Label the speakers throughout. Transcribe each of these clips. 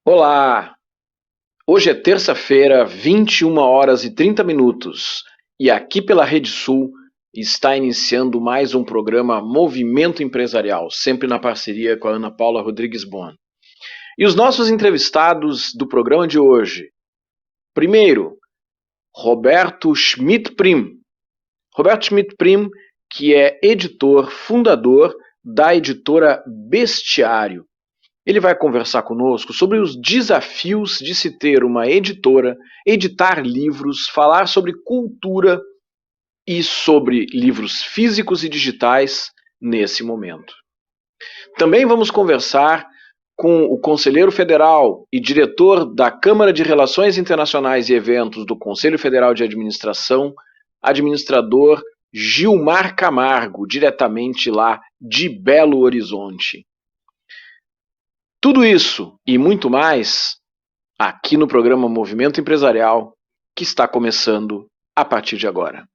Speaker 1: Olá! Hoje é terça-feira, 21h30, e aqui pela Rede Sul está iniciando mais um programa Movimento Empresarial, sempre na parceria com a Ana Paula Rodrigues Bon. E os nossos entrevistados do programa de hoje. Primeiro, Roberto Schmidt-Prim. Roberto Schmidt-Prim, que é editor, fundador da editora Bestiário. Ele vai conversar conosco sobre os desafios de se ter uma editora, editar livros, falar sobre cultura e sobre livros físicos e digitais nesse momento. Também vamos conversar com o conselheiro federal e diretor da Câmara de Relações Internacionais e Eventos do Conselho Federal de Administração, administrador Gilmar Camargo, diretamente lá de Belo Horizonte. Tudo isso e muito mais aqui no programa Movimento Empresarial, que está começando a partir de agora.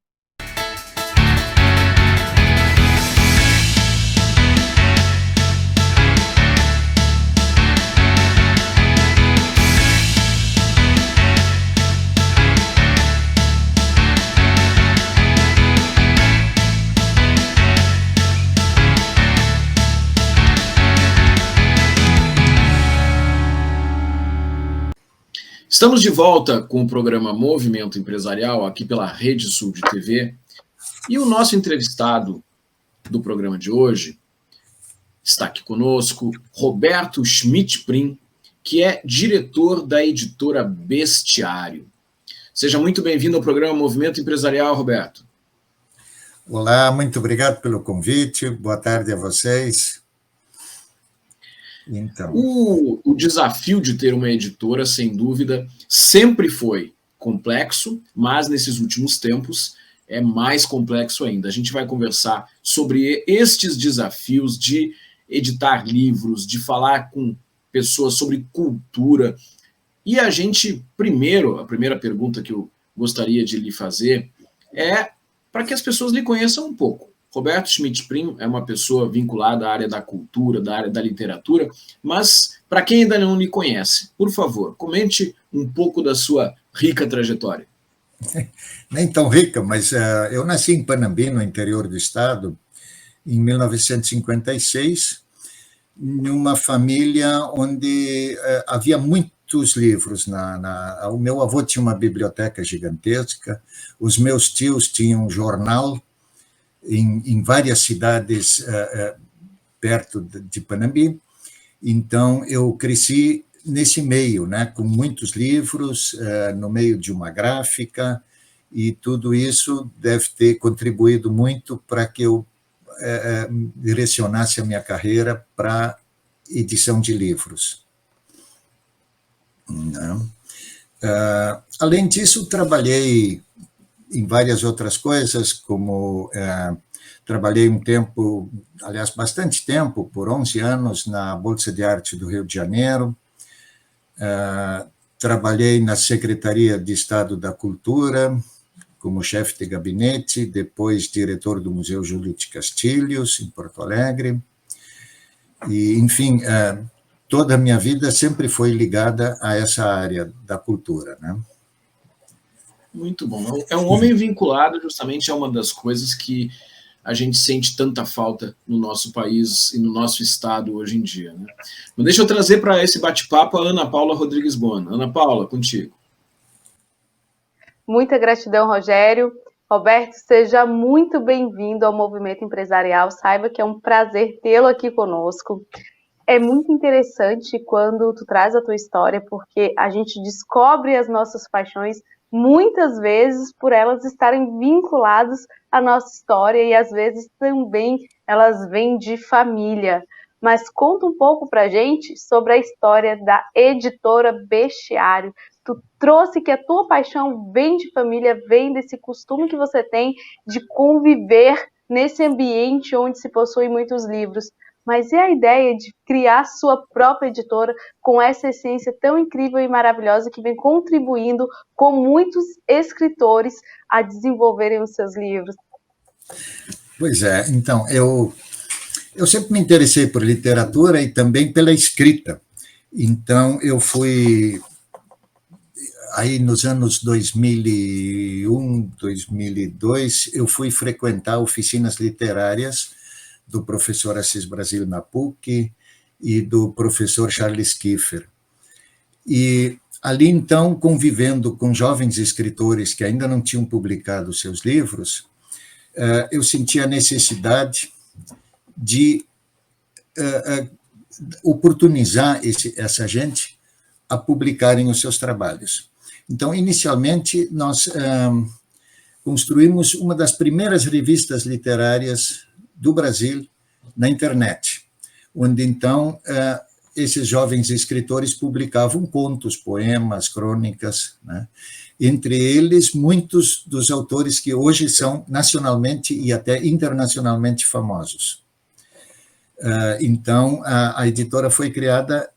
Speaker 1: Estamos de volta com o programa Movimento Empresarial, aqui pela Rede Sul de TV. E o nosso entrevistado do programa de hoje está aqui conosco, Roberto Schmidt-Prim, que é diretor da editora Bestiário. Seja muito bem-vindo ao programa Movimento Empresarial, Roberto.
Speaker 2: Olá, muito obrigado pelo convite. Boa tarde a vocês.
Speaker 1: Então, o desafio de ter uma editora, sem dúvida, sempre foi complexo, mas nesses últimos tempos é mais complexo ainda. A gente vai conversar sobre estes desafios de editar livros, de falar com pessoas sobre cultura. E a primeira pergunta que eu gostaria de lhe fazer é para que as pessoas lhe conheçam um pouco. Roberto Schmidt-Prim é uma pessoa vinculada à área da cultura, da área da literatura, mas para quem ainda não lhe conhece, por favor, comente um pouco da sua rica trajetória.
Speaker 2: Nem tão rica, mas eu nasci em Panambi, no interior do estado, em 1956, numa família onde havia muitos livros. O meu avô tinha uma biblioteca gigantesca, os meus tios tinham um jornal, em várias cidades perto de Panambi. Então, eu cresci nesse meio, né, com muitos livros, no meio de uma gráfica, e tudo isso deve ter contribuído muito para que eu direcionasse a minha carreira para edição de livros. Além disso, trabalhei em várias outras coisas, como trabalhei um tempo, aliás, bastante tempo, por 11 anos, na Bolsa de Arte do Rio de Janeiro, trabalhei na Secretaria de Estado da Cultura, como chefe de gabinete, depois diretor do Museu Júlio de Castilhos, em Porto Alegre, e, enfim, toda a minha vida sempre foi ligada a essa área da cultura, né?
Speaker 1: Muito bom. É um homem vinculado justamente a uma das coisas que a gente sente tanta falta no nosso país e no nosso estado hoje em dia, né? Mas deixa eu trazer para esse bate-papo a Ana Paula Rodrigues Bon. Ana Paula, contigo.
Speaker 3: Muita gratidão, Rogério. Roberto, seja muito bem-vindo ao Movimento Empresarial. Saiba que é um prazer tê-lo aqui conosco. É muito interessante quando tu traz a tua história, porque a gente descobre as nossas paixões muitas vezes por elas estarem vinculadas à nossa história e às vezes também elas vêm de família. Mas conta um pouco pra gente sobre a história da editora Bestiário. Tu trouxe que a tua paixão vem de família, vem desse costume que você tem de conviver nesse ambiente onde se possuem muitos livros. Mas e a ideia de criar sua própria editora com essa essência tão incrível e maravilhosa que vem contribuindo com muitos escritores a desenvolverem os seus livros?
Speaker 2: Pois é, então, eu sempre me interessei por literatura e também pela escrita. Então, eu fui, aí nos anos 2001, 2002, eu fui frequentar oficinas literárias do professor Assis Brasil na PUC e do professor Charles Kiefer. E ali, então, convivendo com jovens escritores que ainda não tinham publicado seus livros, eu senti a necessidade de oportunizar essa gente a publicarem os seus trabalhos. Então, inicialmente, nós construímos uma das primeiras revistas literárias do Brasil na internet, onde, então, esses jovens escritores publicavam contos, poemas, crônicas, né? Entre eles, muitos dos autores que hoje são nacionalmente e até internacionalmente famosos. Então, a editora foi criada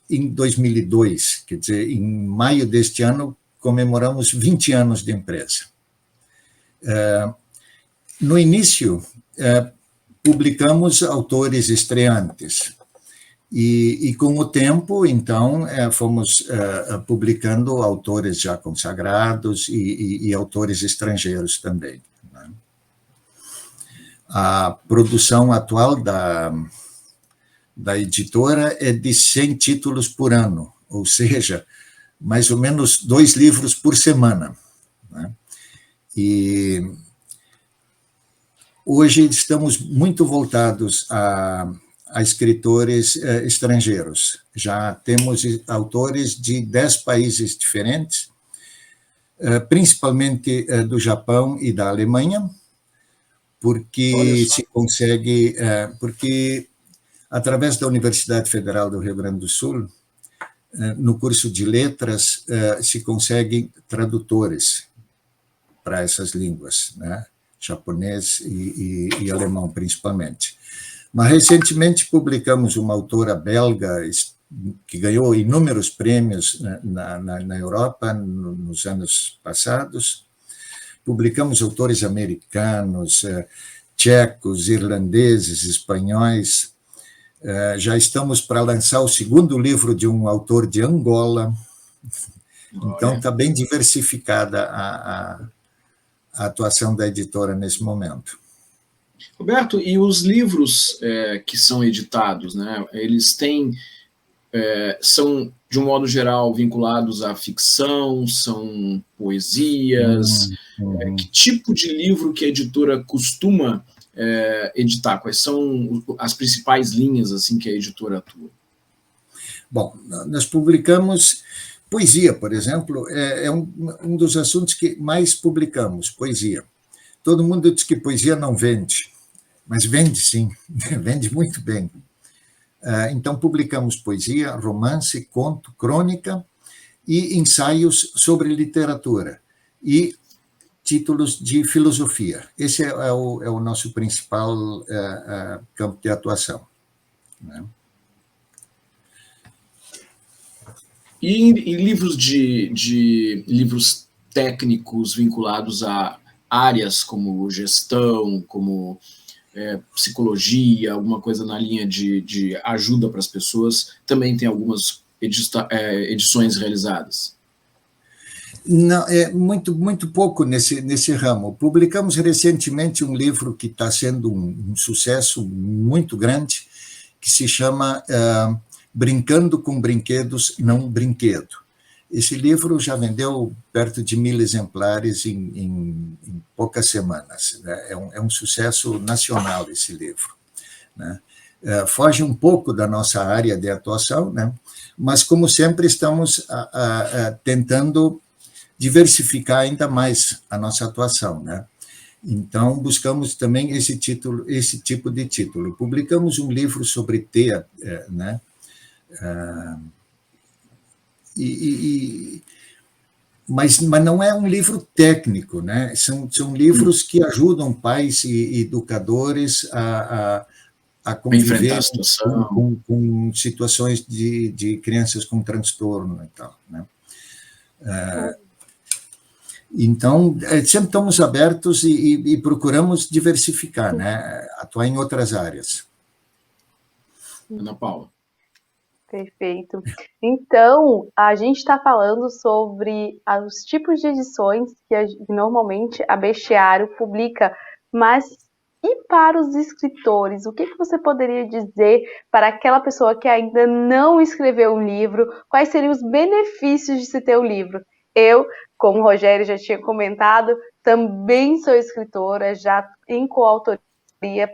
Speaker 2: em 2002, quer dizer, em maio deste ano, comemoramos 20 anos de empresa. No início, publicamos autores estreantes, e com o tempo, então, fomos publicando autores já consagrados e autores estrangeiros também, né? A produção atual da editora é de 100 títulos por ano, ou seja, mais ou menos 2 livros por semana, né? E hoje estamos muito voltados a escritores estrangeiros. Já temos autores de 10 países diferentes, principalmente do Japão e da Alemanha, porque se consegue, porque através da Universidade Federal do Rio Grande do Sul, no curso de letras, se conseguem tradutores para essas línguas, né? Japonês e alemão, principalmente. Mas, recentemente, publicamos uma autora belga que ganhou inúmeros prêmios na Europa nos anos passados. Publicamos autores americanos, tchecos, irlandeses, espanhóis. Já estamos para lançar o segundo livro de um autor de Angola. Então, está bem diversificada a atuação da editora nesse momento.
Speaker 1: Roberto, e os livros que são editados, né, eles são, de um modo geral, vinculados à ficção, são poesias? Que tipo de livro que a editora costuma editar? Quais são as principais linhas assim, que a editora atua?
Speaker 2: Bom, nós publicamos poesia, por exemplo, é um dos assuntos que mais publicamos, poesia. Todo mundo diz que poesia não vende, mas vende sim, vende muito bem. Então, publicamos poesia, romance, conto, crônica e ensaios sobre literatura e títulos de filosofia. Esse é o nosso principal campo de atuação, né?
Speaker 1: E em livros livros técnicos vinculados a áreas como gestão, como psicologia, alguma coisa na linha de ajuda para as pessoas, também tem algumas edições realizadas?
Speaker 2: Não, muito pouco nesse ramo. Publicamos recentemente um livro que está sendo um sucesso muito grande, que se chama Brincando com Brinquedos, Não Brinquedo. Esse livro já vendeu perto de 1.000 exemplares em poucas semanas, né? É um sucesso nacional esse livro, né? Foge um pouco da nossa área de atuação, né? Mas, como sempre, estamos tentando diversificar ainda mais a nossa atuação, né? Então, buscamos também esse tipo de título. Publicamos um livro sobre TEA, né? Mas não é um livro técnico, né? São livros que ajudam pais e educadores a conviver com situações de crianças com transtorno e tal, né? Então, sempre estamos abertos e procuramos diversificar, né? Atuar em outras áreas.
Speaker 1: Ana Paula.
Speaker 3: Perfeito. Então, a gente está falando sobre os tipos de edições que normalmente a Bestiário publica, mas e para os escritores? O que você poderia dizer para aquela pessoa que ainda não escreveu um livro? Quais seriam os benefícios de se ter um livro? Eu, como o Rogério já tinha comentado, também sou escritora, já em coautoria,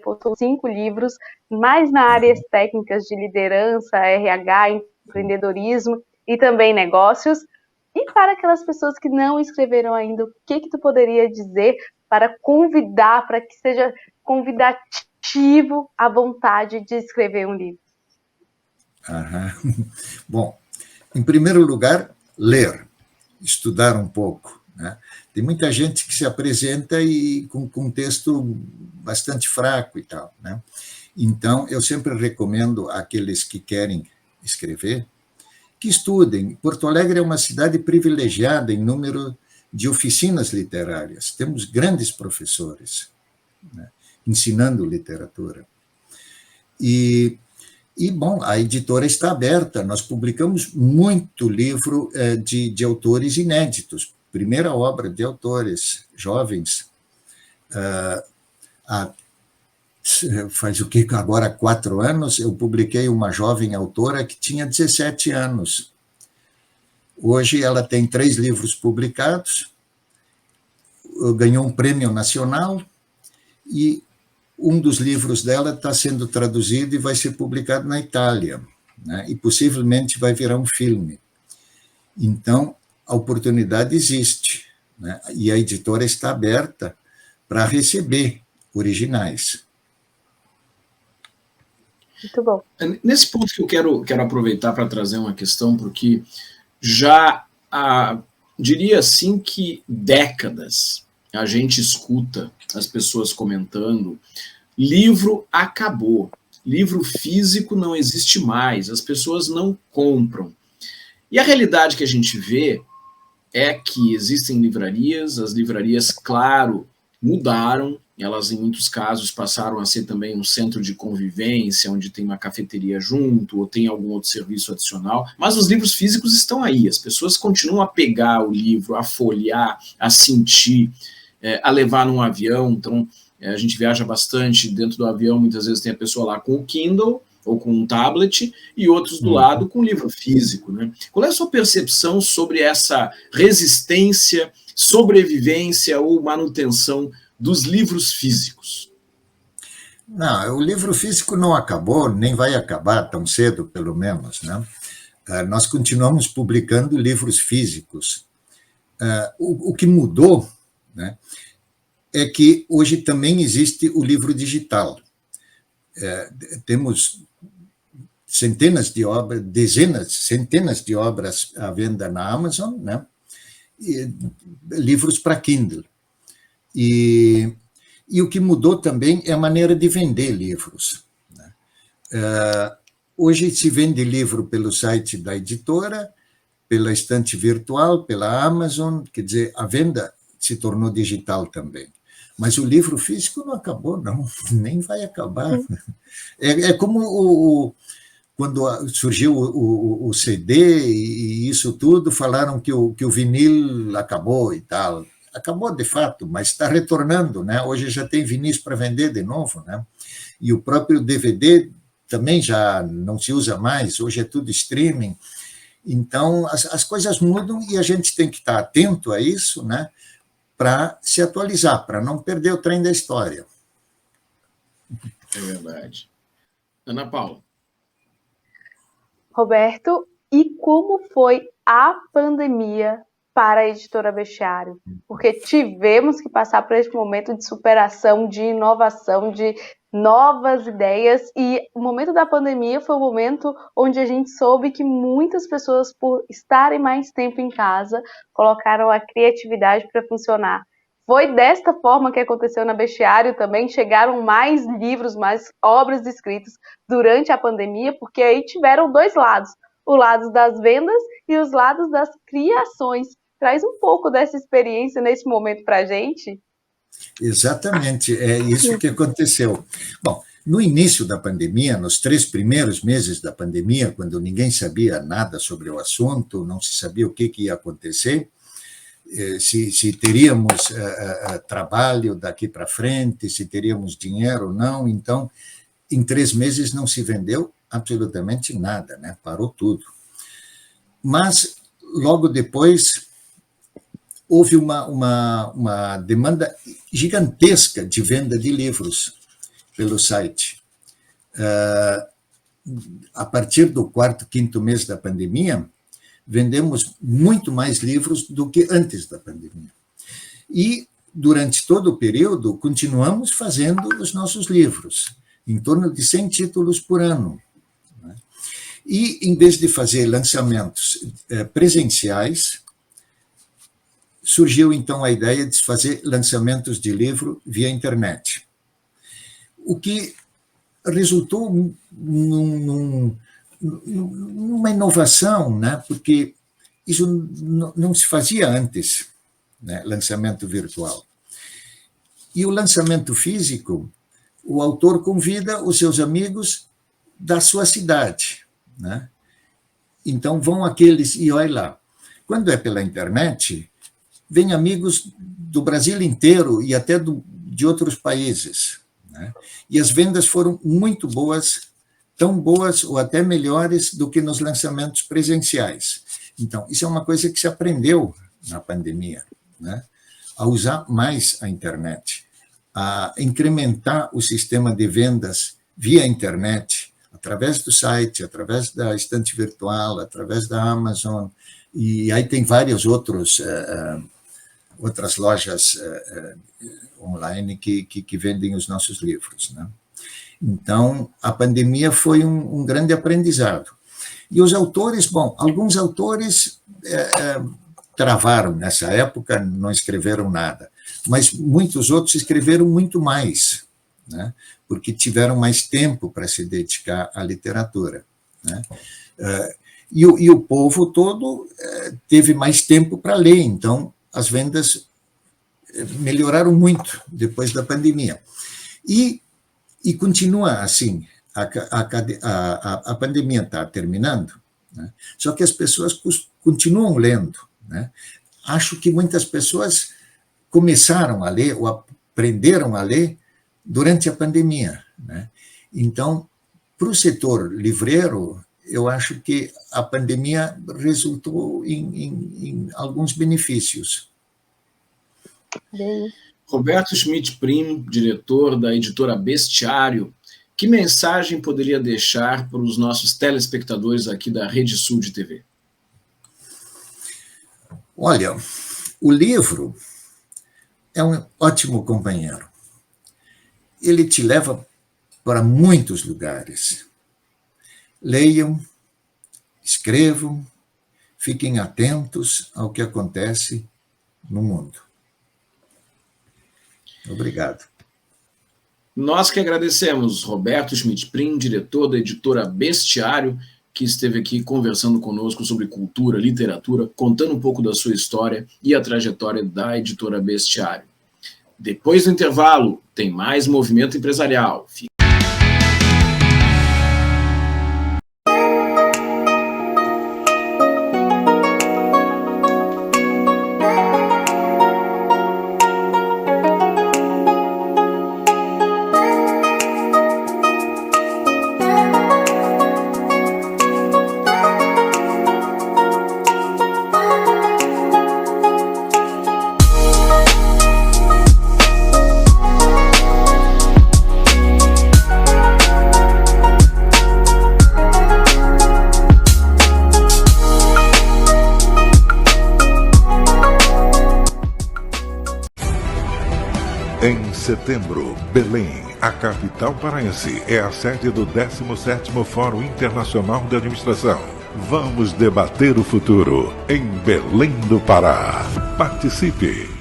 Speaker 3: possuo 5 livros, mais na áreas técnicas de liderança, RH, empreendedorismo e também negócios. E para aquelas pessoas que não escreveram ainda, o que tu poderia dizer para convidar, para que seja convidativo a vontade de escrever um livro?
Speaker 2: Bom, em primeiro lugar, ler, estudar um pouco, né? Tem muita gente que se apresenta e com um texto bastante fraco e tal, né? Então, eu sempre recomendo àqueles que querem escrever que estudem. Porto Alegre é uma cidade privilegiada em número de oficinas literárias. Temos grandes professores, né, ensinando literatura. Bom, a editora está aberta. Nós publicamos muito livro de autores inéditos, primeira obra de autores jovens. Faz o que agora 4 anos, eu publiquei uma jovem autora que tinha 17 anos. Hoje ela tem 3 livros publicados, ganhou um prêmio nacional e um dos livros dela está sendo traduzido e vai ser publicado na Itália, né? E possivelmente vai virar um filme. Então, a oportunidade existe, né? E a editora está aberta para receber originais.
Speaker 3: Muito bom.
Speaker 1: Nesse ponto que eu quero aproveitar para trazer uma questão, porque já diria assim que décadas a gente escuta as pessoas comentando: livro acabou, livro físico não existe mais, as pessoas não compram. E a realidade que a gente vê é que existem livrarias, as livrarias, claro, mudaram, elas em muitos casos passaram a ser também um centro de convivência, onde tem uma cafeteria junto, ou tem algum outro serviço adicional, mas os livros físicos estão aí, as pessoas continuam a pegar o livro, a folhear, a sentir, a levar num avião. Então a gente viaja bastante, dentro do avião muitas vezes tem a pessoa lá com o Kindle, ou com um tablet, e outros do lado com livro físico, né? Qual é a sua percepção sobre essa resistência, sobrevivência ou manutenção dos livros físicos?
Speaker 2: Não, o livro físico não acabou, nem vai acabar tão cedo, pelo menos, né? Nós continuamos publicando livros físicos. O que mudou, né, é que hoje também existe o livro digital. Temos centenas de obras, centenas de obras à venda na Amazon, né? E livros para Kindle. E o que mudou também é a maneira de vender livros, né? Hoje se vende livro pelo site da editora, pela estante virtual, pela Amazon, quer dizer, a venda se tornou digital também. Mas o livro físico não acabou, não, nem vai acabar. É como quando surgiu o CD e isso tudo, falaram que o vinil acabou e tal. Acabou de fato, mas está retornando, né? Hoje já tem vinis para vender de novo, né? E o próprio DVD também já não se usa mais, hoje é tudo streaming. Então, as coisas mudam e a gente tem que estar atento a isso, né? Para se atualizar, para não perder o trem da história.
Speaker 1: É verdade. Ana Paula.
Speaker 3: Roberto, e como foi a pandemia para a editora Bestiário? Porque tivemos que passar por esse momento de superação, de inovação, de novas ideias, e o momento da pandemia foi o momento onde a gente soube que muitas pessoas, por estarem mais tempo em casa, colocaram a criatividade para funcionar. Foi desta forma que aconteceu na Bestiário também? Chegaram mais livros, mais obras escritas durante a pandemia, porque aí tiveram 2 lados, o lado das vendas e os lados das criações. Traz um pouco dessa experiência nesse momento para a gente.
Speaker 2: Exatamente, é isso que aconteceu. Bom, No início da pandemia, nos 3 primeiros meses da pandemia, quando ninguém sabia nada sobre o assunto, não se sabia o que ia acontecer, se teríamos trabalho daqui para frente, se teríamos dinheiro ou não. Então, em 3 meses não se vendeu absolutamente nada, né? Parou tudo. Mas, logo depois, houve uma demanda gigantesca de venda de livros pelo site. A partir do 4º, 5º mês da pandemia, vendemos muito mais livros do que antes da pandemia. E, durante todo o período, continuamos fazendo os nossos livros, em torno de 100 títulos por ano. E, em vez de fazer lançamentos presenciais, surgiu, então, a ideia de fazer lançamentos de livro via internet, o que resultou numa inovação, né? Porque isso não se fazia antes, né? Lançamento virtual. E o lançamento físico, o autor convida os seus amigos da sua cidade, né? Então vão aqueles, e olha lá, quando é pela internet, vêm amigos do Brasil inteiro e até de outros países, né? E as vendas foram muito boas, tão boas ou até melhores do que nos lançamentos presenciais. Então, isso é uma coisa que se aprendeu na pandemia, né? A usar mais a internet, a incrementar o sistema de vendas via internet, através do site, através da estante virtual, através da Amazon, e aí tem várias outras lojas online que vendem os nossos livros, né? Então, a pandemia foi um grande aprendizado. E os autores, bom, alguns autores travaram nessa época, não escreveram nada, mas muitos outros escreveram muito mais, né? Porque tiveram mais tempo para se dedicar à literatura, né? E o povo todo teve mais tempo para ler, então as vendas melhoraram muito depois da pandemia. E continua assim, a pandemia está terminando, né? Só que as pessoas continuam lendo, né? Acho que muitas pessoas começaram a ler ou aprenderam a ler durante a pandemia, né? Então, para o setor livreiro, eu acho que a pandemia resultou em alguns benefícios.
Speaker 1: Roberto Schmidt Prim, diretor da editora Bestiário, que mensagem poderia deixar para os nossos telespectadores aqui da Rede Sul de TV?
Speaker 2: Olha, o livro é um ótimo companheiro. Ele te leva para muitos lugares. Leiam, escrevam, fiquem atentos ao que acontece no mundo. Obrigado.
Speaker 1: Nós que agradecemos, Roberto Schmidt Prim, diretor da editora Bestiário, que esteve aqui conversando conosco sobre cultura, literatura, contando um pouco da sua história e a trajetória da editora Bestiário. Depois do intervalo, tem mais Movimento Empresarial.
Speaker 4: Em setembro, Belém, a capital paraense, é a sede do 17º Fórum Internacional de Administração. Vamos debater o futuro em Belém do Pará. Participe!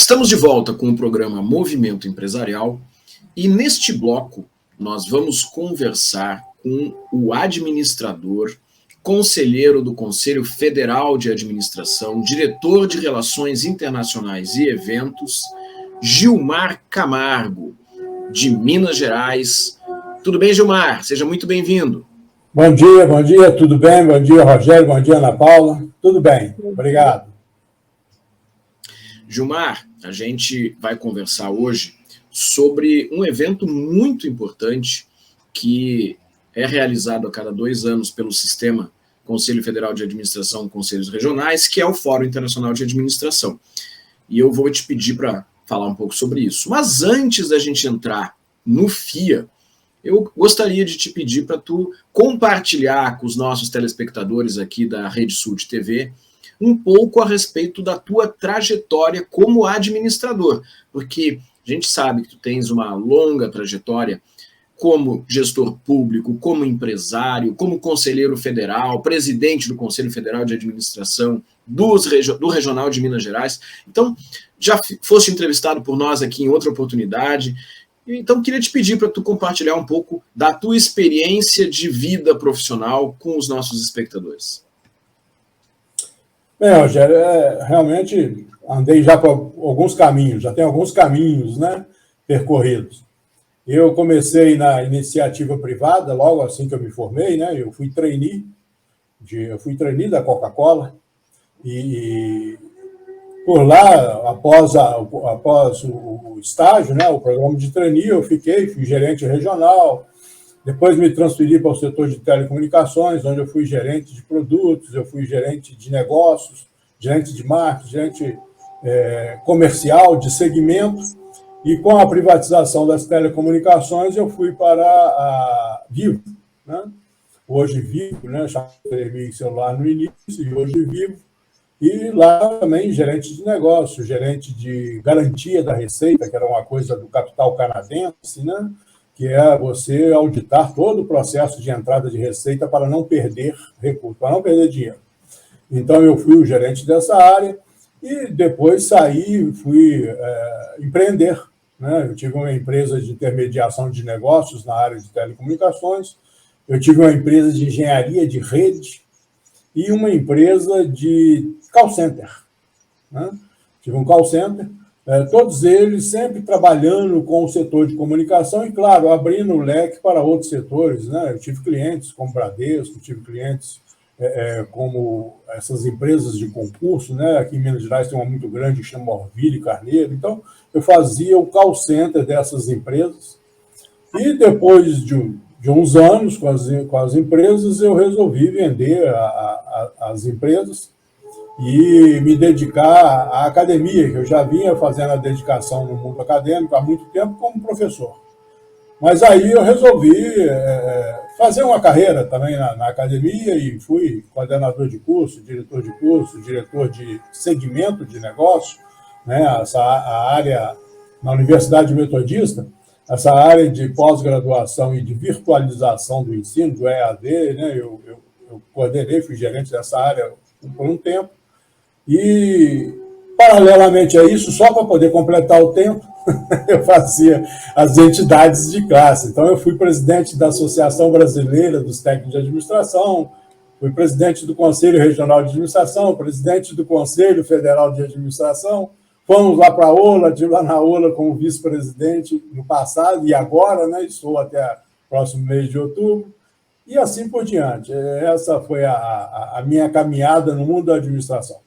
Speaker 1: Estamos de volta com o programa Movimento Empresarial e neste bloco nós vamos conversar com o administrador, conselheiro do Conselho Federal de Administração, diretor de Relações Internacionais e Eventos, Gilmar Camargo, de Minas Gerais. Tudo bem, Gilmar? Seja muito bem-vindo.
Speaker 5: Bom dia, tudo bem? Bom dia, Rogério, bom dia, Ana Paula. Tudo bem, obrigado.
Speaker 1: Gilmar, a gente vai conversar hoje sobre um evento muito importante que é realizado a cada 2 anos pelo sistema Conselho Federal de Administração e Conselhos Regionais, que é o Fórum Internacional de Administração. E eu vou te pedir para falar um pouco sobre isso. Mas antes da gente entrar no FIA, eu gostaria de te pedir para tu compartilhar com os nossos telespectadores aqui da Rede Sul de TV um pouco a respeito da tua trajetória como administrador, porque a gente sabe que tu tens uma longa trajetória como gestor público, como empresário, como conselheiro federal, presidente do Conselho Federal de Administração do Regional de Minas Gerais. Então, já foste entrevistado por nós aqui em outra oportunidade. Então, queria te pedir para tu compartilhar um pouco da tua experiência de vida profissional com os nossos espectadores.
Speaker 5: Bem, Rogério, realmente andei já por alguns caminhos, já tenho alguns caminhos, né, percorridos. Eu comecei na iniciativa privada, logo assim que eu me formei, né, eu fui trainee da Coca-Cola, e por lá, após o estágio, né, o programa de trainee, eu fui gerente regional, depois me transferi para o setor de telecomunicações, onde eu fui gerente de produtos, eu fui gerente de negócios, gerente de marketing, gerente comercial, de segmento, e com a privatização das telecomunicações, eu fui para a Vivo, né? Hoje Vivo, né? Chamei celular no início, e hoje Vivo. E lá também gerente de negócio, gerente de garantia da receita, que era uma coisa do capital canadense, né? Que é você auditar todo o processo de entrada de receita para não perder recurso, para não perder dinheiro. Então, eu fui o gerente dessa área e depois saí e fui empreender, né? Eu tive uma empresa de intermediação de negócios na área de telecomunicações, eu tive uma empresa de engenharia de rede e uma empresa de call center, né? Tive um call center, todos eles sempre trabalhando com o setor de comunicação e, claro, abrindo o leque para outros setores, né? Eu tive clientes como Bradesco, tive clientes como essas empresas de concurso, né? Aqui em Minas Gerais tem uma muito grande que chama Orville Carneiro. Então, eu fazia o call center dessas empresas e depois de uns anos com as empresas, eu resolvi vender as empresas e me dedicar à academia, que eu já vinha fazendo a dedicação no mundo acadêmico há muito tempo como professor. Mas aí eu resolvi fazer uma carreira também na academia e fui coordenador de curso, diretor de segmento de negócio, né? A área na Universidade Metodista, essa área de pós-graduação e de virtualização do ensino, do EAD, né? Eu coordenei, fui gerente dessa área por um tempo. E, paralelamente a isso, só para poder completar o tempo, eu fazia as entidades de classe. Então, eu fui presidente da Associação Brasileira dos Técnicos de Administração, fui presidente do Conselho Regional de Administração, presidente do Conselho Federal de Administração, fomos lá para a OLA, estive lá na OLA como vice-presidente no passado e agora, né, estou até o próximo mês de outubro, e assim por diante. Essa foi a minha caminhada no mundo da administração.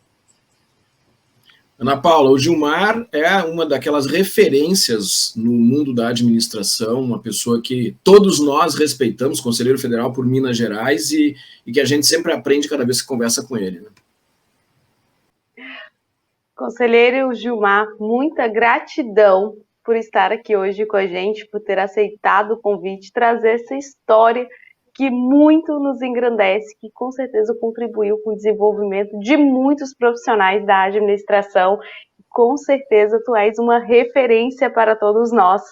Speaker 1: Ana Paula, o Gilmar é uma daquelas referências no mundo da administração, uma pessoa que todos nós respeitamos, conselheiro federal por Minas Gerais, e que a gente sempre aprende cada vez que conversa com ele, né?
Speaker 3: Conselheiro Gilmar, muita gratidão por estar aqui hoje com a gente, por ter aceitado o convite, trazer essa história que muito nos engrandece, que com certeza contribuiu com o desenvolvimento de muitos profissionais da administração. Com certeza tu és uma referência para todos nós.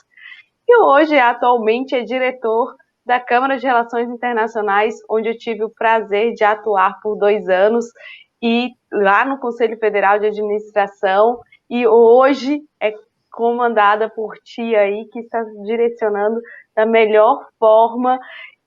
Speaker 3: E hoje, atualmente, é diretor da Câmara de Relações Internacionais, onde eu tive o prazer de atuar por 2 anos, e lá no Conselho Federal de Administração, e hoje é comandada por ti aí, que está direcionando da melhor forma.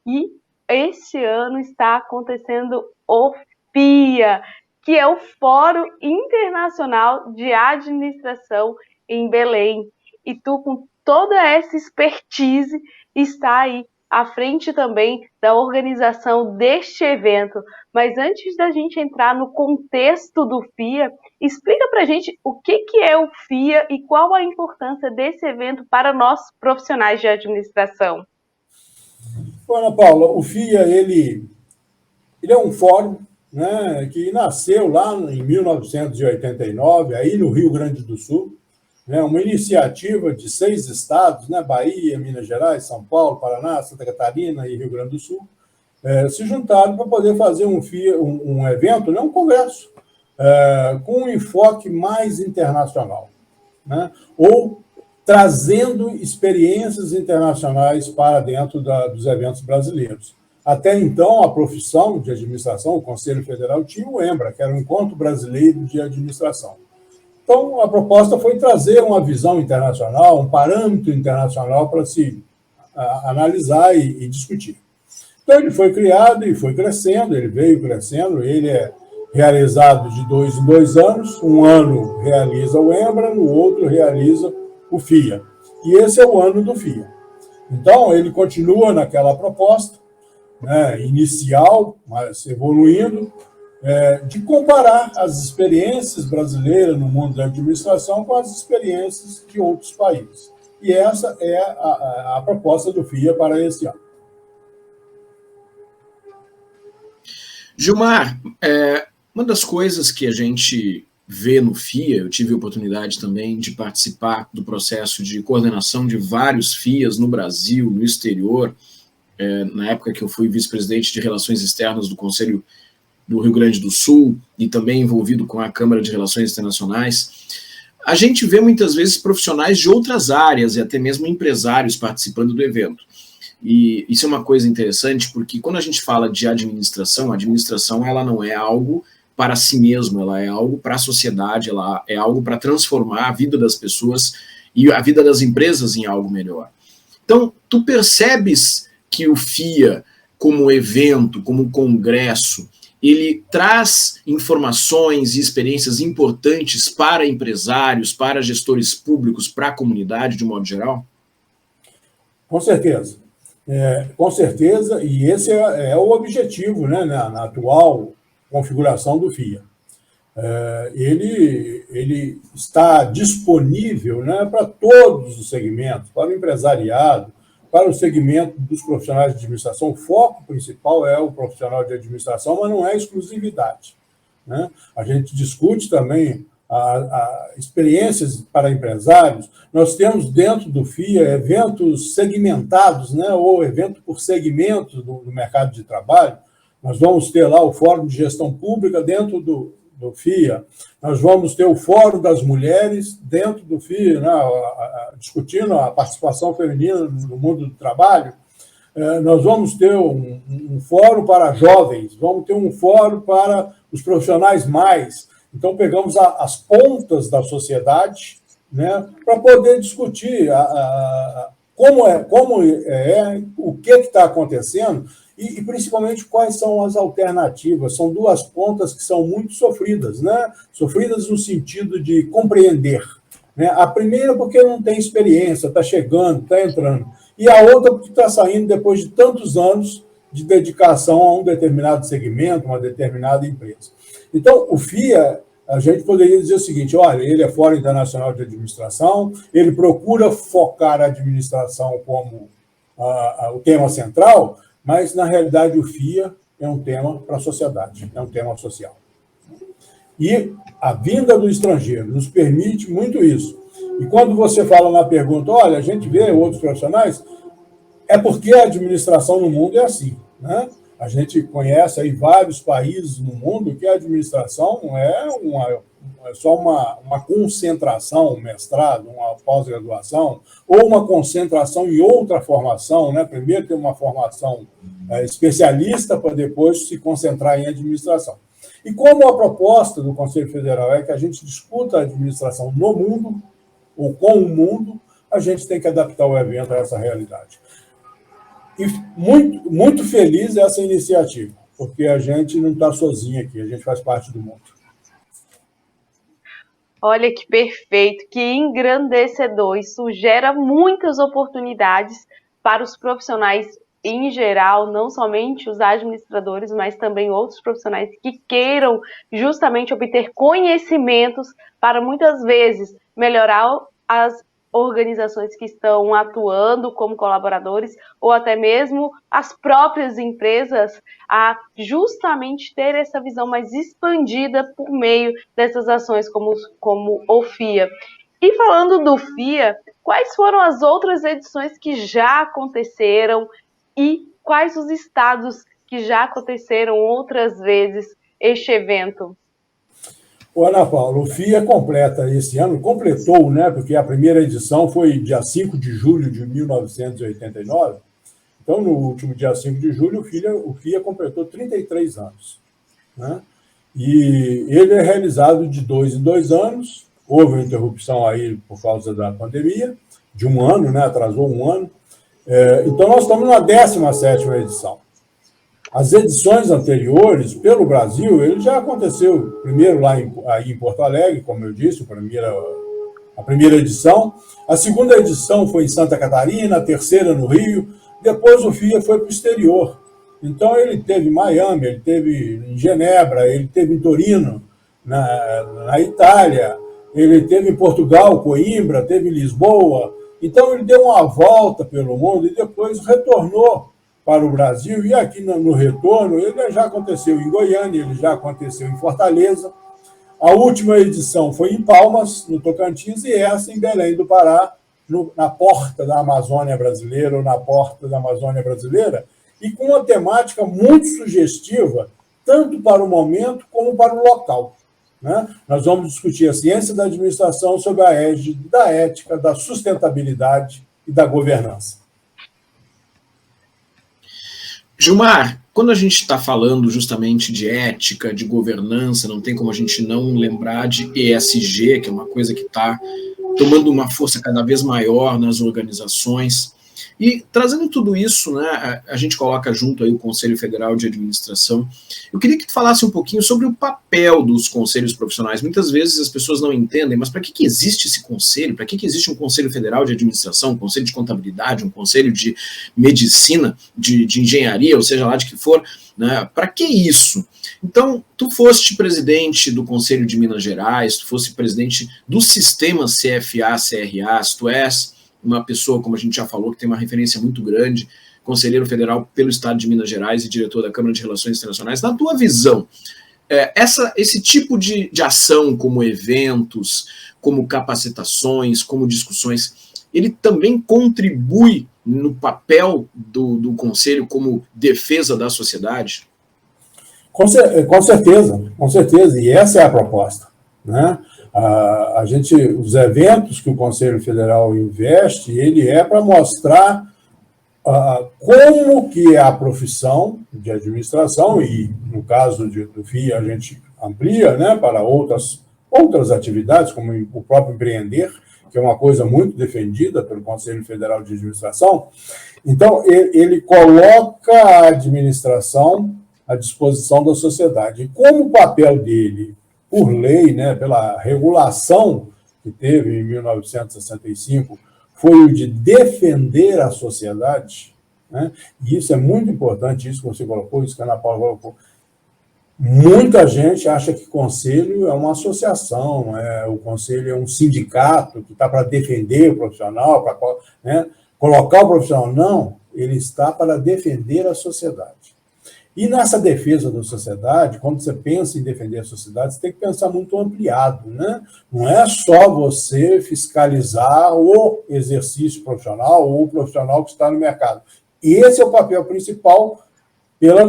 Speaker 3: E este ano está acontecendo o FIA, que é o Fórum Internacional de Administração em Belém. E tu, com toda essa expertise, está aí à frente também da organização deste evento. Mas antes da gente entrar no contexto do FIA, explica para a gente o que é o FIA e qual a importância desse evento para nós profissionais de administração.
Speaker 5: Bom, Ana Paula, o FIA ele é um fórum, né, que nasceu lá em 1989, aí no Rio Grande do Sul, né, uma iniciativa de 6 estados, né, Bahia, Minas Gerais, São Paulo, Paraná, Santa Catarina e Rio Grande do Sul, se juntaram para poder fazer um evento, né, um congresso, com um enfoque mais internacional, né, ou trazendo experiências internacionais para dentro dos eventos brasileiros. Até então, a profissão de administração, o Conselho Federal, tinha o EMBRA, que era o Encontro Brasileiro de Administração. Então, a proposta foi trazer uma visão internacional, um parâmetro internacional para se analisar e discutir. Então, ele foi criado e foi crescendo, ele veio crescendo, ele é realizado de 2 em 2 anos, um ano realiza o EMBRA, no outro realiza o FIA. E esse é o ano do FIA. Então, ele continua naquela proposta, né, inicial, mas evoluindo, de comparar as experiências brasileiras no mundo da administração com as experiências de outros países. E essa é a proposta do FIA para esse ano.
Speaker 1: Gilmar, uma das coisas que a gente vê no FIA, eu tive a oportunidade também de participar do processo de coordenação de vários FIAs no Brasil, no exterior, na época que eu fui vice-presidente de Relações Externas do Conselho do Rio Grande do Sul e também envolvido com a Câmara de Relações Internacionais, a gente vê muitas vezes profissionais de outras áreas e até mesmo empresários participando do evento. E isso é uma coisa interessante, porque quando a gente fala de administração, a administração ela não é algo para si mesmo, ela é algo para a sociedade, ela é algo para transformar a vida das pessoas e a vida das empresas em algo melhor. Então, tu percebes que o FIA, como evento, como congresso, ele traz informações e experiências importantes para empresários, para gestores públicos, para a comunidade de um modo geral?
Speaker 5: Com certeza. Com certeza, e esse é o objetivo, né, na atual configuração do FIA. Ele está disponível, né, para todos os segmentos, para o empresariado, para o segmento dos profissionais de administração. O foco principal é o profissional de administração, mas não é exclusividade, né? A gente discute também experiências para empresários. Nós temos dentro do FIA eventos segmentados, né, ou evento por segmento do mercado de trabalho. Nós vamos ter lá o Fórum de Gestão Pública dentro do FIA, nós vamos ter o Fórum das Mulheres dentro do FIA, né, discutindo a participação feminina no mundo do trabalho. Nós vamos ter um fórum para jovens, vamos ter um fórum para os profissionais mais. Então, pegamos as pontas da sociedade, né, para poder discutir como é, o que está acontecendo e, principalmente, quais são as alternativas. São 2 pontas que são muito sofridas, né? Sofridas no sentido de compreender, né? A primeira porque não tem experiência, está chegando, está entrando. E a outra porque está saindo depois de tantos anos de dedicação a um determinado segmento, uma determinada empresa. Então, o FIA, a gente poderia dizer o seguinte: olha, ele é Fórum Internacional de Administração, ele procura focar a administração como o tema central, mas, na realidade, o FIA é um tema para a sociedade, é um tema social. E a vinda do estrangeiro nos permite muito isso. E quando você fala na pergunta, olha, a gente vê outros profissionais, é porque a administração no mundo é assim, né? A gente conhece aí vários países no mundo que a administração não é só uma concentração, um mestrado, uma pós-graduação, ou uma concentração em outra formação, né? Primeiro ter uma formação especialista para depois se concentrar em administração. E como a proposta do Conselho Federal é que a gente discuta a administração no mundo, ou com o mundo, a gente tem que adaptar o evento a essa realidade. E muito, muito feliz essa iniciativa, porque a gente não está sozinho aqui, a gente faz parte do mundo.
Speaker 3: Olha que perfeito, que engrandecedor. Isso gera muitas oportunidades para os profissionais em geral, não somente os administradores, mas também outros profissionais que queiram justamente obter conhecimentos para muitas vezes melhorar as organizações que estão atuando como colaboradores ou até mesmo as próprias empresas a justamente ter essa visão mais expandida por meio dessas ações como o FIA. E falando do FIA, quais foram as outras edições que já aconteceram e quais os estados que já aconteceram outras vezes este evento?
Speaker 5: Ô, Ana Paula, o FIA completa esse ano, completou, né? Porque a primeira edição foi dia 5 de julho de 1989. Então, no último dia 5 de julho, o FIA completou 33 anos. Né? E ele é realizado de 2 em 2 anos. Houve uma interrupção aí por causa da pandemia, de um ano, né? Atrasou um ano. Então, nós estamos na 17ª edição. As edições anteriores, pelo Brasil, ele já aconteceu primeiro lá em Porto Alegre, como eu disse, a primeira edição. A segunda edição foi em Santa Catarina, a terceira no Rio. Depois o FIA foi para o exterior. Então, ele teve em Miami, ele teve em Genebra, ele teve em Torino, na Itália, ele teve em Portugal, Coimbra, teve em Lisboa. Então, ele deu uma volta pelo mundo e depois retornou para o Brasil, e aqui no retorno, ele já aconteceu em Goiânia, ele já aconteceu em Fortaleza. A última edição foi em Palmas, no Tocantins, e essa em Belém do Pará, na porta da Amazônia brasileira, ou na porta da Amazônia brasileira, e com uma temática muito sugestiva, tanto para o momento como para o local. Né? Nós vamos discutir a ciência da administração sob a égide da ética, da sustentabilidade e da governança.
Speaker 1: Gilmar, quando a gente está falando justamente de ética, de governança, não tem como a gente não lembrar de ESG, que é uma coisa que está tomando uma força cada vez maior nas organizações. E trazendo tudo isso, né, a gente coloca junto aí o Conselho Federal de Administração. Eu queria que tu falasse um pouquinho sobre o papel dos conselhos profissionais. Muitas vezes as pessoas não entendem, mas para que existe esse conselho? Para que existe um Conselho Federal de Administração, um Conselho de Contabilidade, um Conselho de Medicina, de Engenharia, ou seja lá de que for, né? Para que isso? Então, tu foste presidente do Conselho de Minas Gerais, tu foste presidente do sistema CFA-CRA, se tu és uma pessoa, como a gente já falou, que tem uma referência muito grande, conselheiro federal pelo Estado de Minas Gerais e diretor da Câmara de Relações Internacionais. Na tua visão, esse tipo de ação, como eventos, como capacitações, como discussões, ele também contribui no papel do Conselho como defesa da sociedade?
Speaker 5: Com certeza, e essa é a proposta, né? Os eventos que o Conselho Federal investe, ele é para mostrar como que é a profissão de administração, e no caso do FIA a gente amplia, né, para outras atividades, como o próprio empreender, que é uma coisa muito defendida pelo Conselho Federal de Administração. Então, ele coloca a administração à disposição da sociedade. E como o papel dele, por lei, né, pela regulação que teve em 1965, foi o de defender a sociedade, né? E isso é muito importante, isso que você colocou, isso que a Ana Paula colocou. Muita gente acha que conselho é uma associação, o conselho é um sindicato que está para defender o profissional, para, né, colocar o profissional. Não, ele está para defender a sociedade. E nessa defesa da sociedade, quando você pensa em defender a sociedade, você tem que pensar muito ampliado, né? Não é só você fiscalizar o exercício profissional ou o profissional que está no mercado. Esse é o papel principal pela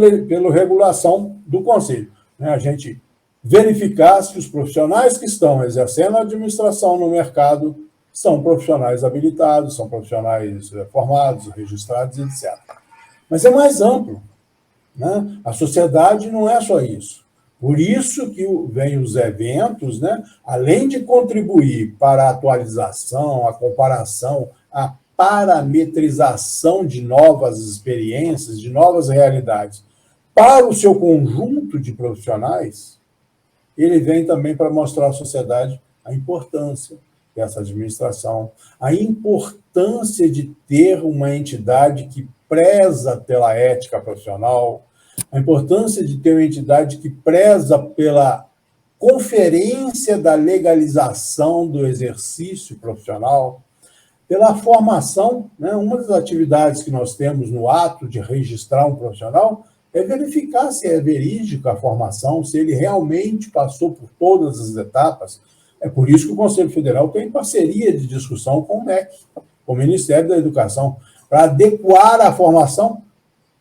Speaker 5: regulação do Conselho, né? A gente verificar se os profissionais que estão exercendo a administração no mercado são profissionais habilitados, são profissionais formados, registrados, etc. Mas é mais amplo, né? A sociedade não é só isso. Por isso que vem os eventos, né? Além de contribuir para a atualização, a comparação, a parametrização de novas experiências, de novas realidades, para o seu conjunto de profissionais, ele vem também para mostrar à sociedade a importância dessa administração, a importância de ter uma entidade que preza pela ética profissional, a importância de ter uma entidade que preza pela conferência da legalização do exercício profissional, pela formação, né? Uma das atividades que nós temos no ato de registrar um profissional é verificar se é verídica a formação, se ele realmente passou por todas as etapas. É por isso que o Conselho Federal tem parceria de discussão com o MEC, com o Ministério da Educação, para adequar a formação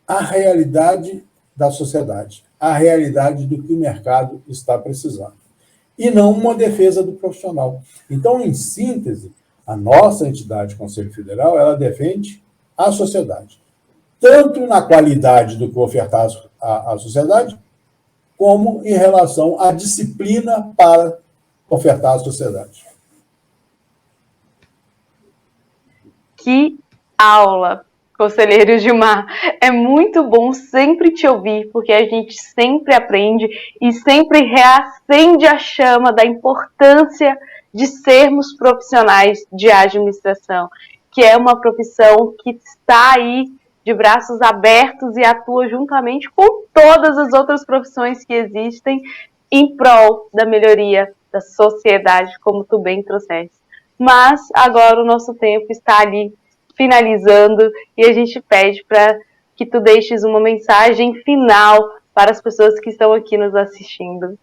Speaker 5: à realidade da sociedade, à realidade do que o mercado está precisando. E não uma defesa do profissional. Então, em síntese, a nossa entidade, Conselho Federal, ela defende a sociedade, tanto na qualidade do que ofertar à sociedade, como em relação à disciplina para ofertar à sociedade.
Speaker 3: Que aula, conselheiro Gilmar. É muito bom sempre te ouvir, porque a gente sempre aprende e sempre reacende a chama da importância de sermos profissionais de administração, que é uma profissão que está aí de braços abertos e atua juntamente com todas as outras profissões que existem em prol da melhoria da sociedade, como tu bem trouxeste. Mas agora o nosso tempo está ali finalizando e a gente pede para que tu deixes uma mensagem final para as pessoas que estão aqui nos assistindo.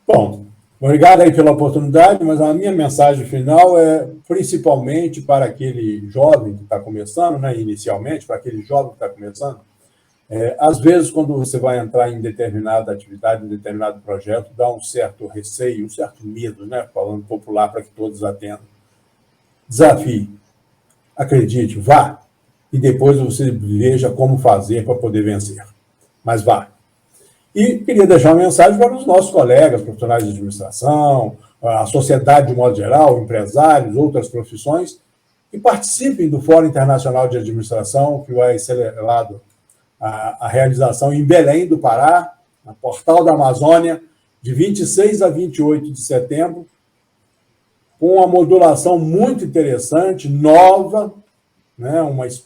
Speaker 5: Bom, obrigado aí pela oportunidade, mas a minha mensagem final é principalmente para aquele jovem que está começando, né, inicialmente, para aquele jovem que está começando. Às vezes, quando você vai entrar em determinada atividade, em determinado projeto, dá um certo receio, um certo medo, né, falando popular para que todos atendam. Desafie, acredite, vá, e depois você veja como fazer para poder vencer. Mas vá. E queria deixar uma mensagem para os nossos colegas, profissionais de administração, a sociedade de modo geral, empresários, outras profissões, que participem do Fórum Internacional de Administração, que vai ser levado a realização em Belém do Pará, na Portal da Amazônia, de 26 a 28 de setembro, com uma modulação muito interessante, nova, né,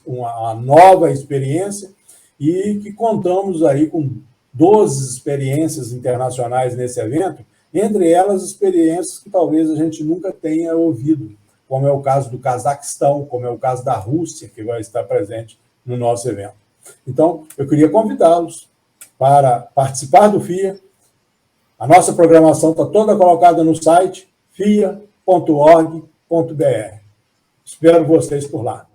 Speaker 5: uma nova experiência, e que contamos aí com 12 experiências internacionais nesse evento, entre elas experiências que talvez a gente nunca tenha ouvido, como é o caso do Cazaquistão, como é o caso da Rússia, que vai estar presente no nosso evento. Então, eu queria convidá-los para participar do FIA. A nossa programação está toda colocada no site fia.org.br. Espero vocês por lá.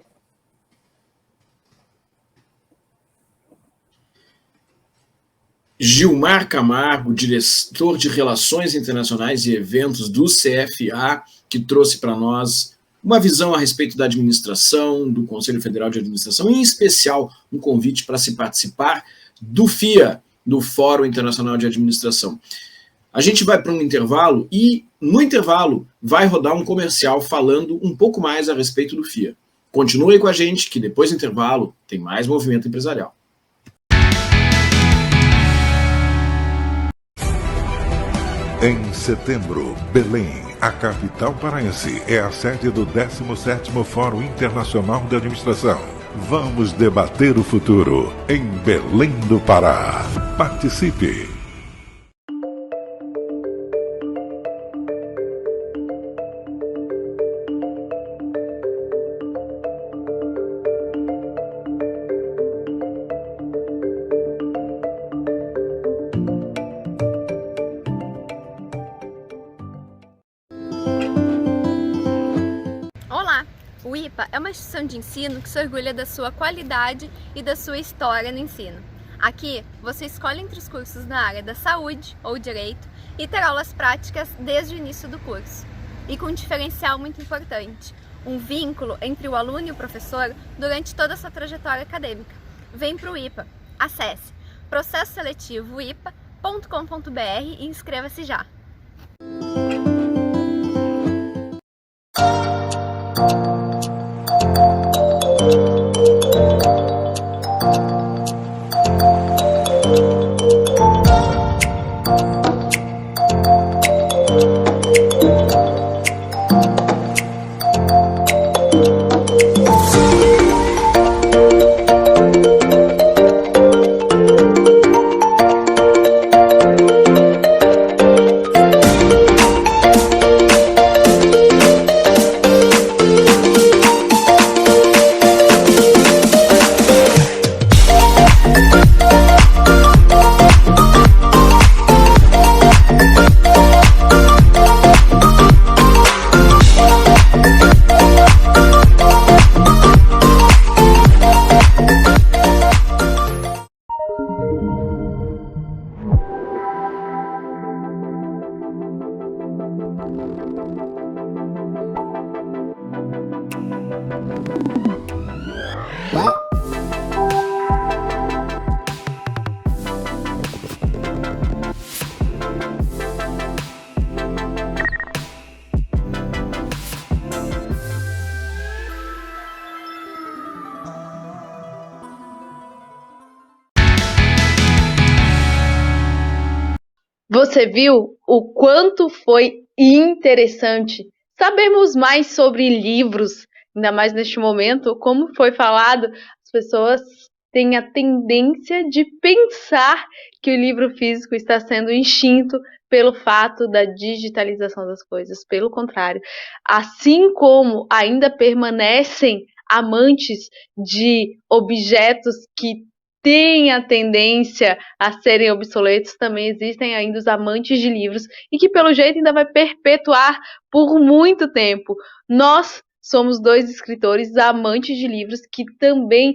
Speaker 1: Gilmar Camargo, diretor de Relações Internacionais e Eventos do CFA, que trouxe para nós uma visão a respeito da administração, do Conselho Federal de Administração, e, em especial, um convite para se participar do FIA, do Fórum Internacional de Administração. A gente vai para um intervalo e, no intervalo, vai rodar um comercial falando um pouco mais a respeito do FIA. Continue com a gente, que depois do intervalo tem mais movimento empresarial.
Speaker 4: Em setembro, Belém, a capital paraense, é a sede do 17º Fórum Internacional de Administração. Vamos debater o futuro em Belém do Pará. Participe!
Speaker 6: O IPA é uma instituição de ensino que se orgulha da sua qualidade e da sua história no ensino. Aqui, você escolhe entre os cursos na área da saúde ou direito e terá aulas práticas desde o início do curso. E com um diferencial muito importante, um vínculo entre o aluno e o professor durante toda a sua trajetória acadêmica. Vem para o IPA. Acesse processoseletivo e inscreva-se já!
Speaker 3: Você viu o quanto foi interessante sabermos mais sobre livros, ainda mais neste momento, como foi falado, as pessoas têm a tendência de pensar que o livro físico está sendo extinto pelo fato da digitalização das coisas. Pelo contrário, assim como ainda permanecem amantes de objetos que têm a tendência a serem obsoletos, também existem ainda os amantes de livros e que pelo jeito ainda vai perpetuar por muito tempo. Nós somos dois escritores amantes de livros que também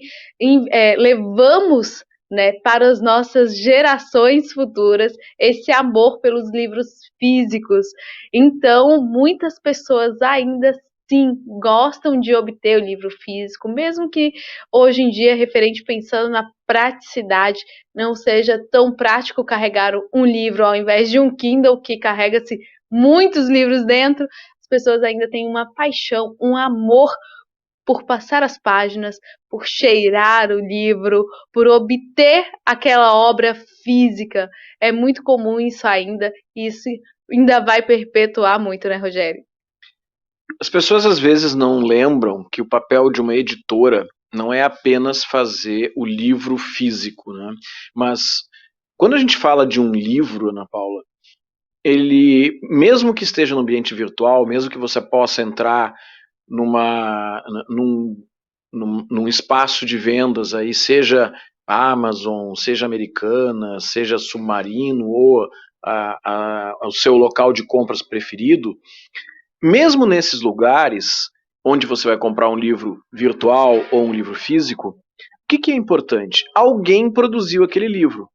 Speaker 3: levamos, né, para as nossas gerações futuras esse amor pelos livros físicos. Então, muitas pessoas ainda sim gostam de obter o livro físico, mesmo que hoje em dia, referente pensando na praticidade, não seja tão prático carregar um livro ao invés de um Kindle que carrega-se muitos livros dentro. As pessoas ainda têm uma paixão, um amor por passar as páginas, por cheirar o livro, por obter aquela obra física. É muito comum isso ainda, e isso ainda vai perpetuar muito, né, Rogério?
Speaker 1: As pessoas às vezes não lembram que o papel de uma editora não é apenas fazer o livro físico, né? Mas quando a gente fala de um livro, Ana Paula, ele, mesmo que esteja no ambiente virtual, mesmo que você possa entrar num espaço de vendas aí, seja Amazon, seja Americana, seja Submarino ou o seu local de compras preferido, mesmo nesses lugares onde você vai comprar um livro virtual ou um livro físico, o que é importante? Alguém produziu aquele livro.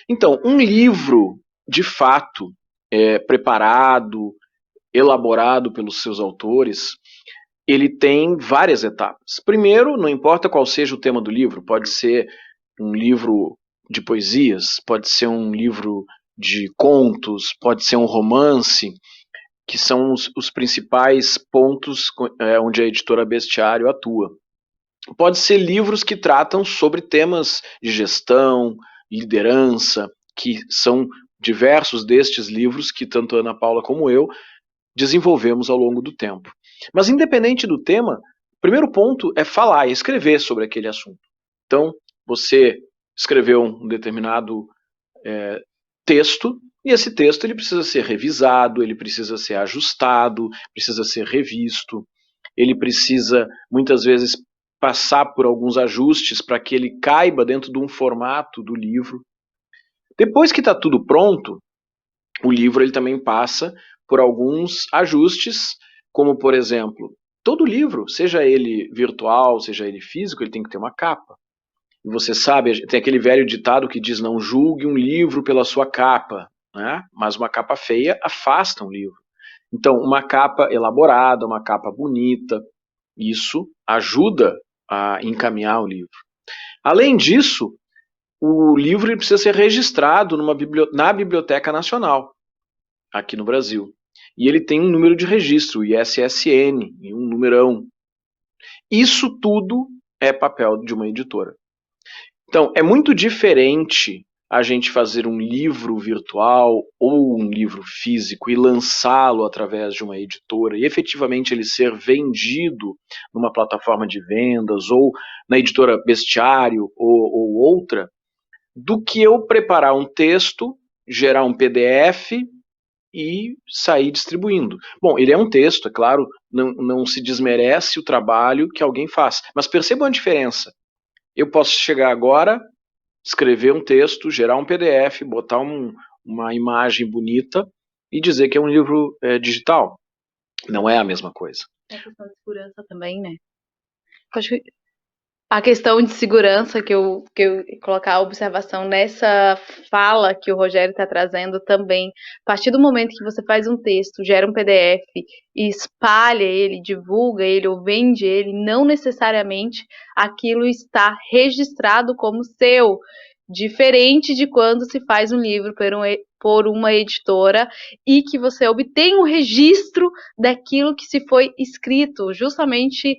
Speaker 1: Então, um livro, de fato, preparado, elaborado pelos seus autores, ele tem várias etapas. Primeiro, não importa qual seja o tema do livro, pode ser um livro de poesias, pode ser um livro de contos, pode ser um romance, que são os principais pontos onde a editora Bestiário atua. Pode ser livros que tratam sobre temas de gestão, liderança, que são diversos destes livros que tanto a Ana Paula como eu desenvolvemos ao longo do tempo. Mas independente do tema, o primeiro ponto é falar e escrever sobre aquele assunto. Então, você escreveu um determinado texto, e esse texto ele precisa ser revisado, ele precisa ser ajustado, precisa ser revisto, ele precisa muitas vezes passar por alguns ajustes para que ele caiba dentro de um formato do livro. Depois que está tudo pronto, o livro ele também passa por alguns ajustes, como por exemplo, todo livro, seja ele virtual, seja ele físico, ele tem que ter uma capa. E você sabe, tem aquele velho ditado que diz: não julgue um livro pela sua capa, né? Mas uma capa feia afasta um livro. Então, uma capa elaborada, uma capa bonita, isso ajuda a encaminhar o livro. Além disso, o livro ele precisa ser registrado na Biblioteca Nacional, aqui no Brasil. E ele tem um número de registro, o ISSN, e um numerão. Isso tudo é papel de uma editora. Então, é muito diferente a gente fazer um livro virtual ou um livro físico e lançá-lo através de uma editora e efetivamente ele ser vendido numa plataforma de vendas ou na editora Bestiário ou outra, do que eu preparar um texto, gerar um PDF e sair distribuindo. Bom, ele é um texto, é claro, não se desmerece o trabalho que alguém faz, mas percebam a diferença. Eu posso chegar agora, escrever um texto, gerar um PDF, botar uma imagem bonita e dizer que é um livro digital. Não é a mesma coisa.
Speaker 3: É questão de segurança também, né? Acho que a questão de segurança que eu colocar a observação nessa fala que o Rogério está trazendo também. A partir do momento que você faz um texto, gera um PDF e espalha ele, divulga ele ou vende ele, não necessariamente aquilo está registrado como seu. Diferente de quando se faz um livro por uma editora e que você obtém um registro daquilo que se foi escrito, justamente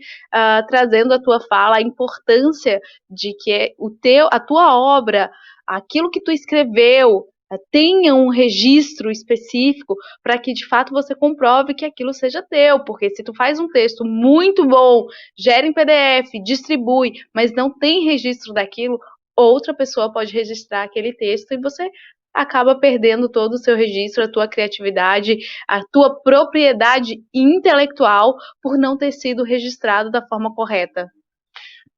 Speaker 3: trazendo a tua fala a importância de que a tua obra, aquilo que tu escreveu, tenha um registro específico para que de fato você comprove que aquilo seja teu, porque se tu faz um texto muito bom, gera em PDF, distribui, mas não tem registro daquilo, outra pessoa pode registrar aquele texto e você acaba perdendo todo o seu registro, a tua criatividade, a tua propriedade intelectual por não ter sido registrado da forma correta.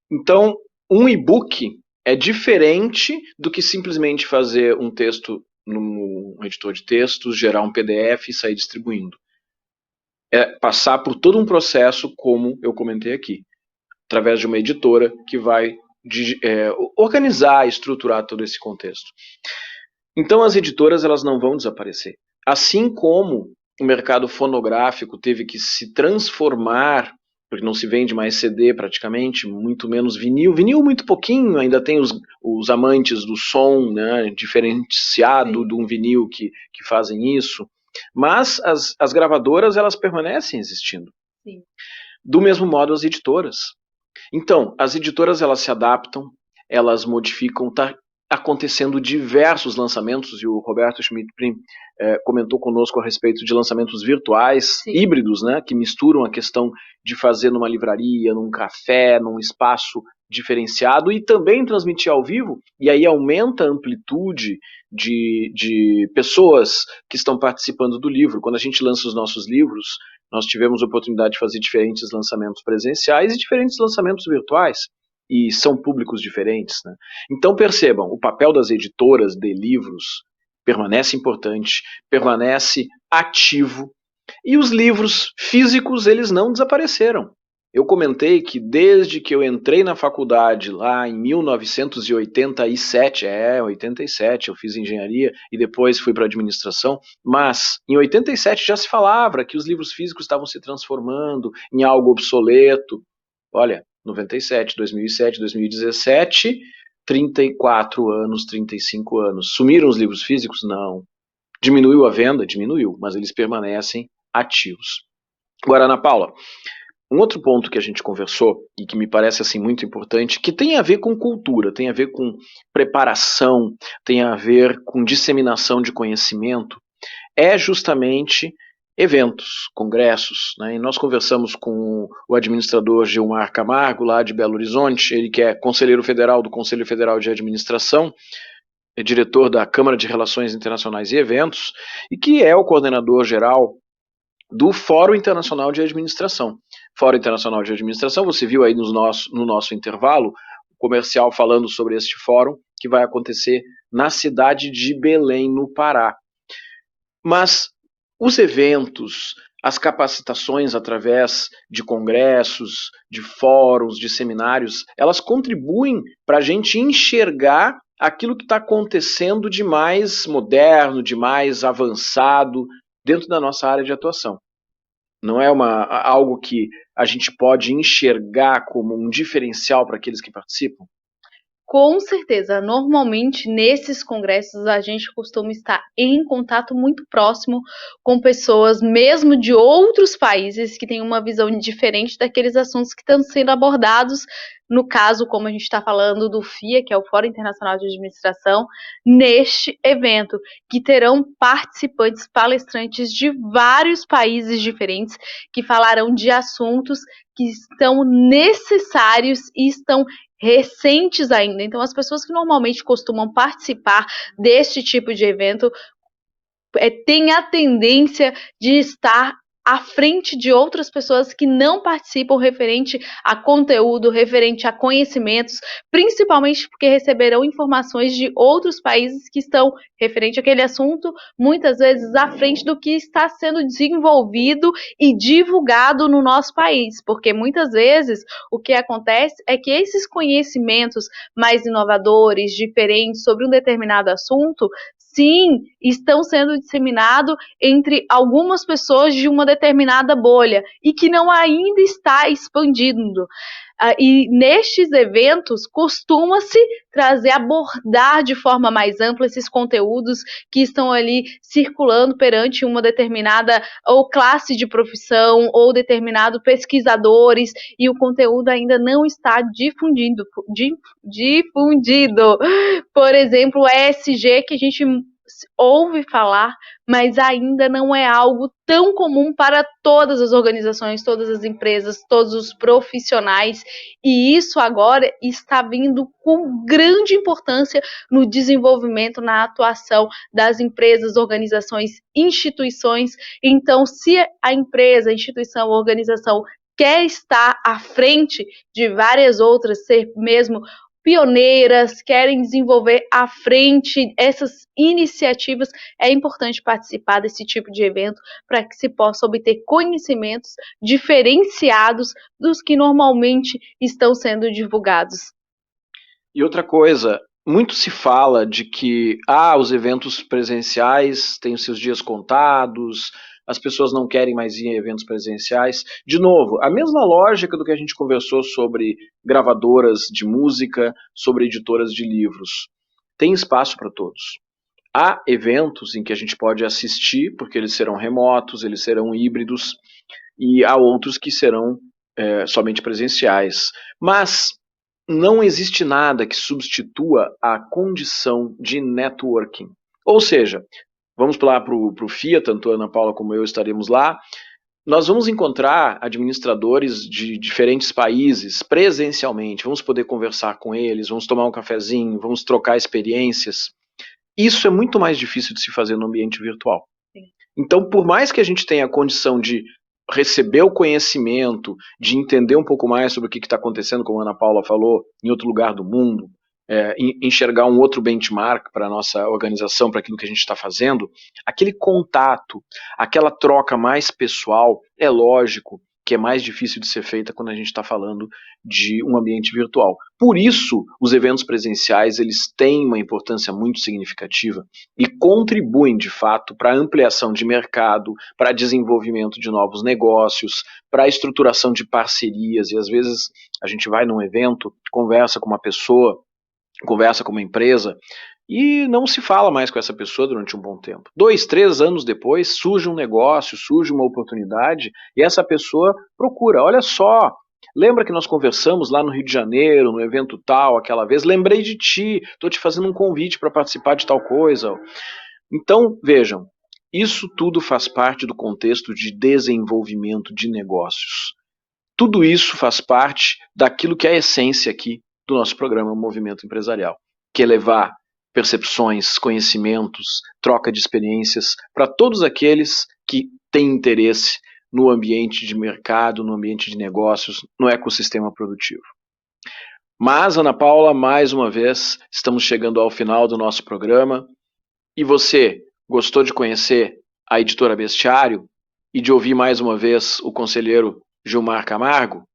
Speaker 1: Então, um e-book é diferente do que simplesmente fazer um texto num editor de textos, gerar um PDF e sair distribuindo. É passar por todo um processo, como eu comentei aqui, através de uma editora que vai organizar, estruturar todo esse contexto. Então as editoras elas não vão desaparecer. Assim como o mercado fonográfico teve que se transformar, porque não se vende mais CD praticamente, muito menos vinil. Vinil muito pouquinho, ainda tem os amantes do som, né, diferenciado de um vinil que fazem isso. Mas as gravadoras elas permanecem existindo.
Speaker 3: Sim.
Speaker 1: Do mesmo modo as editoras. Então, as editoras elas se adaptam, elas modificam, está acontecendo diversos lançamentos, e o Roberto Schmidt-Prim comentou conosco a respeito de lançamentos virtuais,
Speaker 3: Sim.
Speaker 1: híbridos, né, que misturam a questão de fazer numa livraria, num café, num espaço diferenciado e também transmitir ao vivo, e aí aumenta a amplitude de pessoas que estão participando do livro. Quando a gente lança os nossos livros, nós tivemos a oportunidade de fazer diferentes lançamentos presenciais e diferentes lançamentos virtuais, e são públicos diferentes, né? Então percebam, o papel das editoras de livros permanece importante, permanece ativo, e os livros físicos eles não desapareceram. Eu comentei que desde que eu entrei na faculdade lá em 1987, 87, eu fiz engenharia e depois fui para administração, mas em 87 já se falava que os livros físicos estavam se transformando em algo obsoleto. Olha, 97, 2007, 2017, 34 anos, 35 anos. Sumiram os livros físicos? Não. Diminuiu a venda? Diminuiu, mas eles permanecem ativos. Agora, Ana Paula, um outro ponto que a gente conversou e que me parece assim muito importante, que tem a ver com cultura, tem a ver com preparação, tem a ver com disseminação de conhecimento, é justamente eventos, congressos, né? E nós conversamos com o administrador Gilmar Camargo, lá de Belo Horizonte, ele que é conselheiro federal do Conselho Federal de Administração, é diretor da Câmara de Relações Internacionais e Eventos, e que é o coordenador geral do Fórum Internacional de Administração. Fórum Internacional de Administração, você viu aí no nosso intervalo, o comercial falando sobre este fórum, que vai acontecer na cidade de Belém, no Pará. Mas os eventos, as capacitações através de congressos, de fóruns, de seminários, elas contribuem para a gente enxergar aquilo que está acontecendo de mais moderno, de mais avançado dentro da nossa área de atuação. Não é algo que a gente pode enxergar como um diferencial para aqueles que participam?
Speaker 3: Com certeza, normalmente nesses congressos a gente costuma estar em contato muito próximo com pessoas mesmo de outros países que têm uma visão diferente daqueles assuntos que estão sendo abordados, no caso, como a gente está falando do FIA, que é o Fórum Internacional de Administração, neste evento, que terão participantes, palestrantes de vários países diferentes que falarão de assuntos que estão necessários e estão recentes ainda. Então, as pessoas que normalmente costumam participar deste tipo de evento têm a tendência de estar à frente de outras pessoas que não participam referente a conteúdo, referente a conhecimentos, principalmente porque receberão informações de outros países que estão referente àquele assunto, muitas vezes à frente do que está sendo desenvolvido e divulgado no nosso país, porque muitas vezes o que acontece é que esses conhecimentos mais inovadores, diferentes sobre um determinado assunto, sim, estão sendo disseminados entre algumas pessoas de uma determinada bolha e que não ainda está expandindo. E nestes eventos costuma-se abordar de forma mais ampla esses conteúdos que estão ali circulando perante uma determinada ou classe de profissão ou determinado pesquisadores, e o conteúdo ainda não está difundido. Por exemplo, o ESG, que a gente ouve falar, mas ainda não é algo tão comum para todas as organizações, todas as empresas, todos os profissionais, e isso agora está vindo com grande importância no desenvolvimento, na atuação das empresas, organizações, instituições. Então, se a empresa, a instituição, a organização quer estar à frente de várias outras, ser mesmo pioneiras, querem desenvolver à frente essas iniciativas, é importante participar desse tipo de evento para que se possa obter conhecimentos diferenciados dos que normalmente estão sendo divulgados.
Speaker 1: E outra coisa, muito se fala de que os eventos presenciais têm os seus dias contados, as pessoas não querem mais ir em eventos presenciais. De novo, a mesma lógica do que a gente conversou sobre gravadoras de música, sobre editoras de livros. Tem espaço para todos. Há eventos em que a gente pode assistir, porque eles serão remotos, eles serão híbridos, e há outros que serão somente presenciais. Mas não existe nada que substitua a condição de networking. Ou seja, vamos lá para o FIA, tanto a Ana Paula como eu estaremos lá, nós vamos encontrar administradores de diferentes países presencialmente, vamos poder conversar com eles, vamos tomar um cafezinho, vamos trocar experiências. Isso é muito mais difícil de se fazer no ambiente virtual. Sim. Então, por mais que a gente tenha a condição de receber o conhecimento, de entender um pouco mais sobre o que está acontecendo, como a Ana Paula falou, em outro lugar do mundo, enxergar um outro benchmark para a nossa organização, para aquilo que a gente está fazendo, aquele contato, aquela troca mais pessoal, é lógico que é mais difícil de ser feita quando a gente está falando de um ambiente virtual. Por isso, os eventos presenciais eles têm uma importância muito significativa e contribuem, de fato, para a ampliação de mercado, para desenvolvimento de novos negócios, para a estruturação de parcerias, e às vezes a gente vai num evento, conversa com uma pessoa, conversa com uma empresa e não se fala mais com essa pessoa durante um bom tempo. 2, 3 anos depois surge um negócio, surge uma oportunidade e essa pessoa procura, olha só, lembra que nós conversamos lá no Rio de Janeiro, no evento tal, aquela vez, lembrei de ti, estou te fazendo um convite para participar de tal coisa. Então, vejam, isso tudo faz parte do contexto de desenvolvimento de negócios. Tudo isso faz parte daquilo que é a essência aqui do nosso programa Movimento Empresarial, que é levar percepções, conhecimentos, troca de experiências para todos aqueles que têm interesse no ambiente de mercado, no ambiente de negócios, no ecossistema produtivo. Mas, Ana Paula, mais uma vez, estamos chegando ao final do nosso programa. E você gostou de conhecer a editora Bestiário e de ouvir mais uma vez o conselheiro Gilmar Camargo?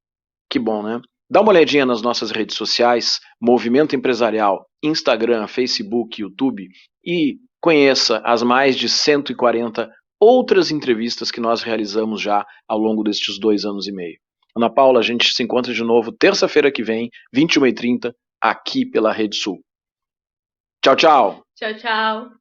Speaker 1: Que bom, né? Dá uma olhadinha nas nossas redes sociais, Movimento Empresarial, Instagram, Facebook, YouTube, e conheça as mais de 140 outras entrevistas que nós realizamos já ao longo destes 2 anos e meio. Ana Paula, a gente se encontra de novo terça-feira que vem, 21h30, aqui pela Rede Sul. Tchau, tchau.
Speaker 6: Tchau, tchau.